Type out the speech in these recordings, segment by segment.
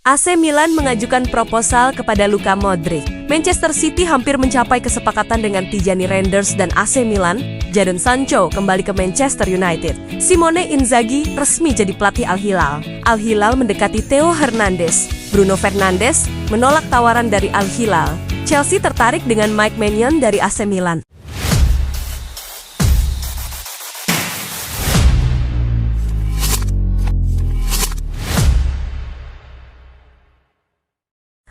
AC Milan mengajukan proposal kepada Luka Modric. Manchester City hampir mencapai kesepakatan dengan Tijani Reinders dan AC Milan. Jadon Sancho kembali ke Manchester United. Simone Inzaghi resmi jadi pelatih Al Hilal. Al Hilal mendekati Theo Hernandez. Bruno Fernandes menolak tawaran dari Al Hilal. Chelsea tertarik dengan Mike Maignan dari AC Milan.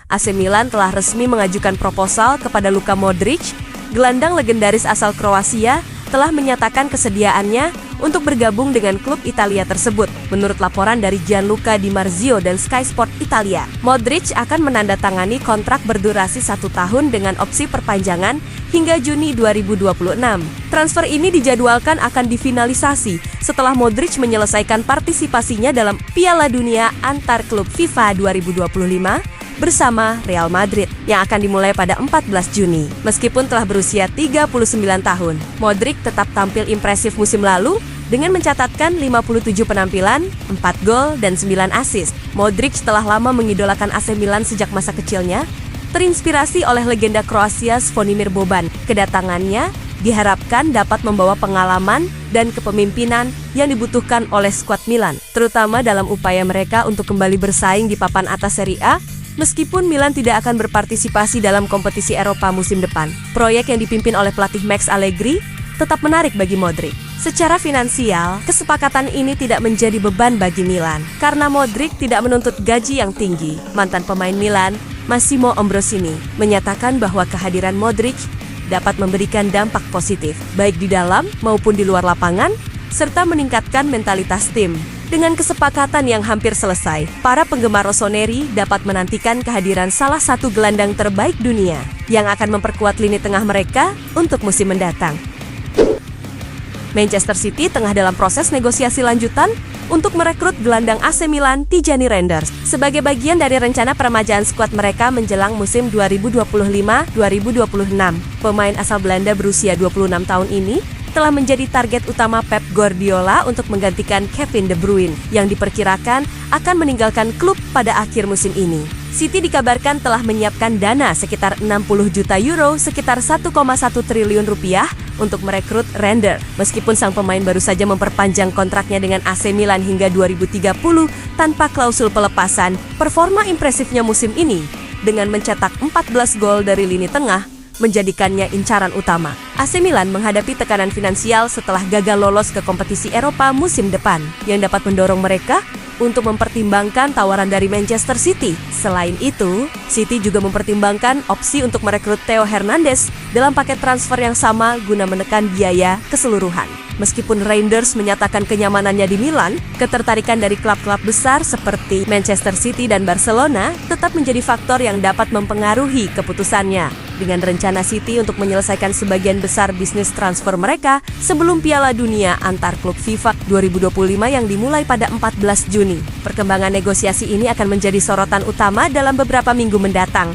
AC Milan telah resmi mengajukan proposal kepada Luka Modric. Gelandang legendaris asal Kroasia telah menyatakan kesediaannya untuk bergabung dengan klub Italia tersebut. Menurut laporan dari Gianluca Di Marzio dan Sky Sport Italia, Modric akan menandatangani kontrak berdurasi 1 tahun dengan opsi perpanjangan hingga Juni 2026. Transfer ini dijadwalkan akan difinalisasi setelah Modric menyelesaikan partisipasinya dalam Piala Dunia antar klub FIFA 2025 bersama Real Madrid yang akan dimulai pada 14 Juni. Meskipun telah berusia 39 tahun, Modric tetap tampil impresif musim lalu dengan mencatatkan 57 penampilan, 4 gol, dan 9 assist. Modric telah lama mengidolakan AC Milan sejak masa kecilnya, terinspirasi oleh legenda Kroasia Zvonimir Boban. Kedatangannya diharapkan dapat membawa pengalaman dan kepemimpinan yang dibutuhkan oleh skuad Milan, terutama dalam upaya mereka untuk kembali bersaing di papan atas Serie A. Meskipun Milan tidak akan berpartisipasi dalam kompetisi Eropa musim depan, proyek yang dipimpin oleh pelatih Max Allegri tetap menarik bagi Modric. Secara finansial, kesepakatan ini tidak menjadi beban bagi Milan, karena Modric tidak menuntut gaji yang tinggi. Mantan pemain Milan, Massimo Ambrosini, menyatakan bahwa kehadiran Modric dapat memberikan dampak positif, baik di dalam maupun di luar lapangan, serta meningkatkan mentalitas tim. Dengan kesepakatan yang hampir selesai, para penggemar Rossoneri dapat menantikan kehadiran salah satu gelandang terbaik dunia yang akan memperkuat lini tengah mereka untuk musim mendatang. Manchester City tengah dalam proses negosiasi lanjutan untuk merekrut gelandang AC Milan Tijani Reinders sebagai bagian dari rencana peremajaan skuad mereka menjelang musim 2025-2026. Pemain asal Belanda berusia 26 tahun ini telah menjadi target utama Pep Guardiola untuk menggantikan Kevin De Bruyne yang diperkirakan akan meninggalkan klub pada akhir musim ini. City dikabarkan telah menyiapkan dana sekitar 60 juta euro, sekitar 1,1 triliun rupiah untuk merekrut Reinders. Meskipun sang pemain baru saja memperpanjang kontraknya dengan AC Milan hingga 2030 tanpa klausul pelepasan, performa impresifnya musim ini dengan mencetak 14 gol dari lini tengah menjadikannya incaran utama. AC Milan menghadapi tekanan finansial setelah gagal lolos ke kompetisi Eropa musim depan, yang dapat mendorong mereka untuk mempertimbangkan tawaran dari Manchester City. Selain itu, City juga mempertimbangkan opsi untuk merekrut Theo Hernandez dalam paket transfer yang sama guna menekan biaya keseluruhan. Meskipun Reinders menyatakan kenyamanannya di Milan, ketertarikan dari klub-klub besar seperti Manchester City dan Barcelona tetap menjadi faktor yang dapat mempengaruhi keputusannya. Dengan rencana City untuk menyelesaikan sebagian besar bisnis transfer mereka sebelum Piala Dunia antar klub FIFA 2025 yang dimulai pada 14 Juni. Perkembangan negosiasi ini akan menjadi sorotan utama dalam beberapa minggu mendatang.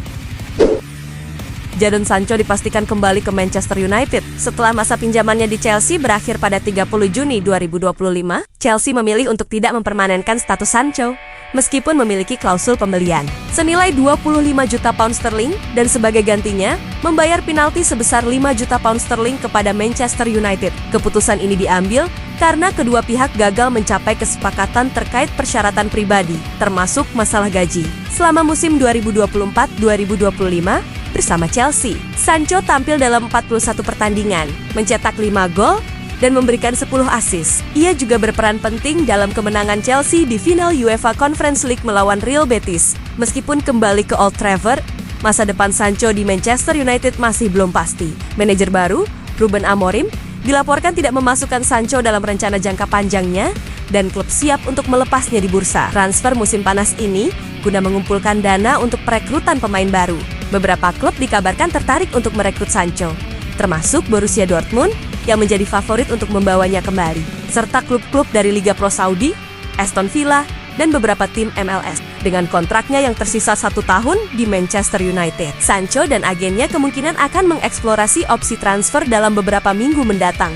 Jadon Sancho dipastikan kembali ke Manchester United. Setelah masa pinjamannya di Chelsea berakhir pada 30 Juni 2025, Chelsea memilih untuk tidak mempermanenkan status Sancho, meskipun memiliki klausul pembelian senilai 25 juta pound sterling dan sebagai gantinya membayar penalti sebesar 5 juta pound sterling kepada Manchester United. Keputusan ini diambil karena kedua pihak gagal mencapai kesepakatan terkait persyaratan pribadi, termasuk masalah gaji. Selama musim 2024-2025 bersama Chelsea, Sancho tampil dalam 41 pertandingan, mencetak 5 gol dan memberikan 10 assist. Ia juga berperan penting dalam kemenangan Chelsea di final UEFA Conference League melawan Real Betis. Meskipun kembali ke Old Trafford, masa depan Sancho di Manchester United masih belum pasti. Manajer baru, Ruben Amorim, dilaporkan tidak memasukkan Sancho dalam rencana jangka panjangnya dan klub siap untuk melepasnya di bursa transfer musim panas ini guna mengumpulkan dana untuk perekrutan pemain baru. Beberapa klub dikabarkan tertarik untuk merekrut Sancho, termasuk Borussia Dortmund yang menjadi favorit untuk membawanya kembali, serta klub-klub dari Liga Pro Saudi, Aston Villa, dan beberapa tim MLS. Dengan kontraknya yang tersisa 1 tahun di Manchester United, Sancho dan agennya kemungkinan akan mengeksplorasi opsi transfer dalam beberapa minggu mendatang.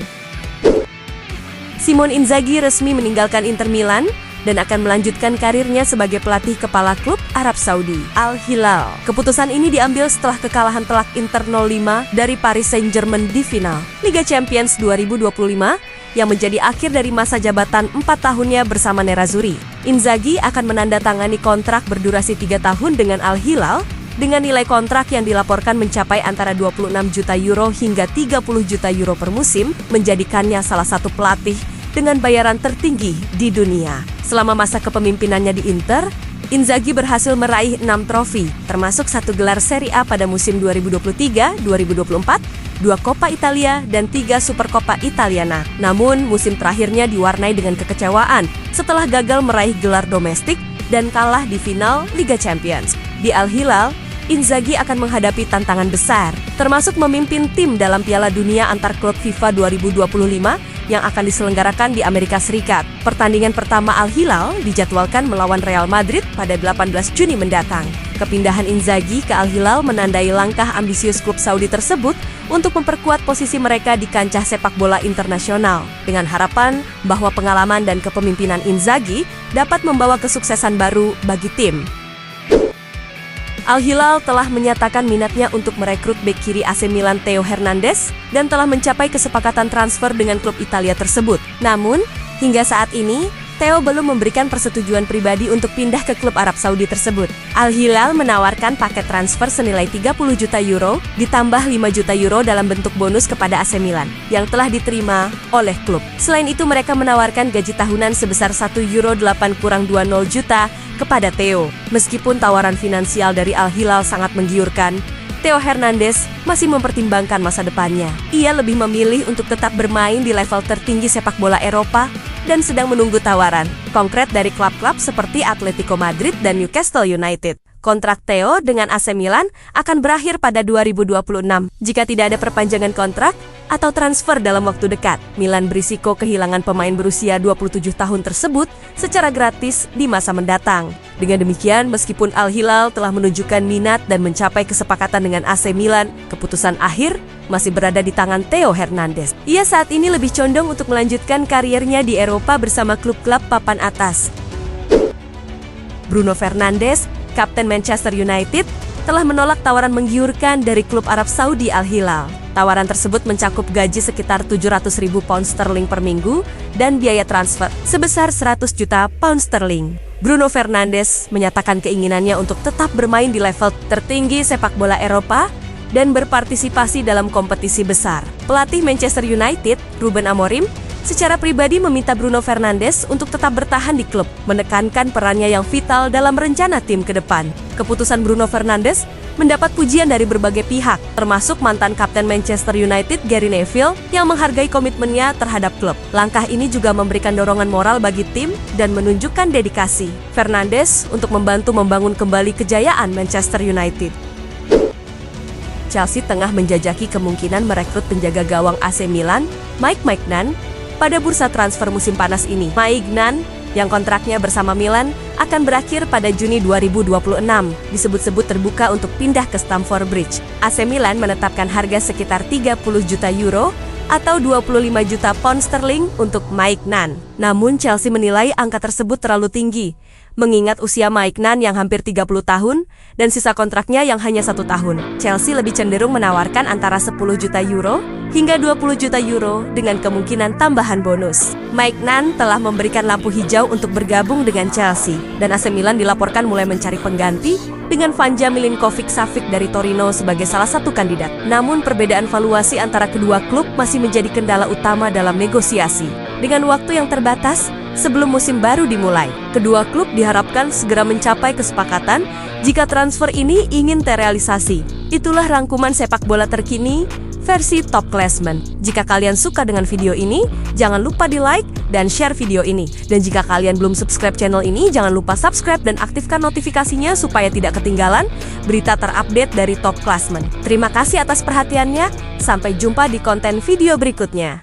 Simone Inzaghi resmi meninggalkan Inter Milan dan akan melanjutkan karirnya sebagai pelatih kepala klub Arab Saudi, Al Hilal. Keputusan ini diambil setelah kekalahan telak Inter 0-5 dari Paris Saint-Germain di final Liga Champions 2025 yang menjadi akhir dari masa jabatan 4 tahunnya bersama Nerazzurri. Inzaghi akan menandatangani kontrak berdurasi 3 tahun dengan Al Hilal dengan nilai kontrak yang dilaporkan mencapai antara 26 juta euro hingga 30 juta euro per musim, menjadikannya salah satu pelatih dengan bayaran tertinggi di dunia. Selama masa kepemimpinannya di Inter, Inzaghi berhasil meraih 6 trofi, termasuk 1 gelar Serie A pada musim 2023-2024, 2 Coppa Italia, dan 3 Supercoppa Italiana. Namun, musim terakhirnya diwarnai dengan kekecewaan setelah gagal meraih gelar domestik dan kalah di final Liga Champions. Di Al Hilal, Inzaghi akan menghadapi tantangan besar, termasuk memimpin tim dalam Piala Dunia antar klub FIFA 2025 yang akan diselenggarakan di Amerika Serikat. Pertandingan pertama Al Hilal dijadwalkan melawan Real Madrid pada 18 Juni mendatang. Kepindahan Inzaghi ke Al Hilal menandai langkah ambisius klub Saudi tersebut untuk memperkuat posisi mereka di kancah sepak bola internasional, dengan harapan bahwa pengalaman dan kepemimpinan Inzaghi dapat membawa kesuksesan baru bagi tim. Al Hilal telah menyatakan minatnya untuk merekrut bek kiri AC Milan Theo Hernandez dan telah mencapai kesepakatan transfer dengan klub Italia tersebut. Namun, hingga saat ini, Theo belum memberikan persetujuan pribadi untuk pindah ke klub Arab Saudi tersebut. Al Hilal menawarkan paket transfer senilai 30 juta euro ditambah 5 juta euro dalam bentuk bonus kepada AC Milan yang telah diterima oleh klub. Selain itu, mereka menawarkan gaji tahunan sebesar 1 euro 8-20 juta kepada Theo. Meskipun tawaran finansial dari Al Hilal sangat menggiurkan, Theo Hernandez masih mempertimbangkan masa depannya. Ia lebih memilih untuk tetap bermain di level tertinggi sepak bola Eropa dan sedang menunggu tawaran konkret dari klub-klub seperti Atletico Madrid dan Newcastle United. Kontrak Theo dengan AC Milan akan berakhir pada 2026. Jika tidak ada perpanjangan kontrak atau transfer dalam waktu dekat, Milan berisiko kehilangan pemain berusia 27 tahun tersebut secara gratis di masa mendatang. Dengan demikian, meskipun Al Hilal telah menunjukkan minat dan mencapai kesepakatan dengan AC Milan, keputusan akhir masih berada di tangan Theo Hernandez. Ia saat ini lebih condong untuk melanjutkan karirnya di Eropa bersama klub-klub papan atas. Bruno Fernandes, kapten Manchester United, telah menolak tawaran menggiurkan dari klub Arab Saudi Al Hilal. Tawaran tersebut mencakup gaji sekitar 700.000 pound sterling per minggu dan biaya transfer sebesar 100 juta pound sterling. Bruno Fernandes menyatakan keinginannya untuk tetap bermain di level tertinggi sepak bola Eropa dan berpartisipasi dalam kompetisi besar. Pelatih Manchester United, Ruben Amorim, secara pribadi meminta Bruno Fernandes untuk tetap bertahan di klub, menekankan perannya yang vital dalam rencana tim ke depan. Keputusan Bruno Fernandes mendapat pujian dari berbagai pihak, termasuk mantan kapten Manchester United Gary Neville yang menghargai komitmennya terhadap klub. Langkah ini juga memberikan dorongan moral bagi tim dan menunjukkan dedikasi Fernandes untuk membantu membangun kembali kejayaan Manchester United. Chelsea tengah menjajaki kemungkinan merekrut penjaga gawang AC Milan, Mike Maignan, pada bursa transfer musim panas ini. Maignan, yang kontraknya bersama Milan akan berakhir pada Juni 2026, disebut-sebut terbuka untuk pindah ke Stamford Bridge. AC Milan menetapkan harga sekitar 30 juta euro atau 25 juta pound sterling untuk Maignan. Namun Chelsea menilai angka tersebut terlalu tinggi, mengingat usia Maignan yang hampir 30 tahun dan sisa kontraknya yang hanya 1 tahun. Chelsea lebih cenderung menawarkan antara 10 juta euro hingga 20 juta euro dengan kemungkinan tambahan bonus. Maignan telah memberikan lampu hijau untuk bergabung dengan Chelsea, dan AC Milan dilaporkan mulai mencari pengganti dengan Vanja Milinkovic-Savic dari Torino sebagai salah satu kandidat. Namun perbedaan valuasi antara kedua klub masih menjadi kendala utama dalam negosiasi. Dengan waktu yang terbatas sebelum musim baru dimulai, kedua klub diharapkan segera mencapai kesepakatan jika transfer ini ingin terrealisasi. Itulah rangkuman sepak bola terkini versi Top Classmen. Jika kalian suka dengan video ini, jangan lupa di like dan share video ini. Dan jika kalian belum subscribe channel ini, jangan lupa subscribe dan aktifkan notifikasinya supaya tidak ketinggalan berita terupdate dari Top Classmen. Terima kasih atas perhatiannya, sampai jumpa di konten video berikutnya.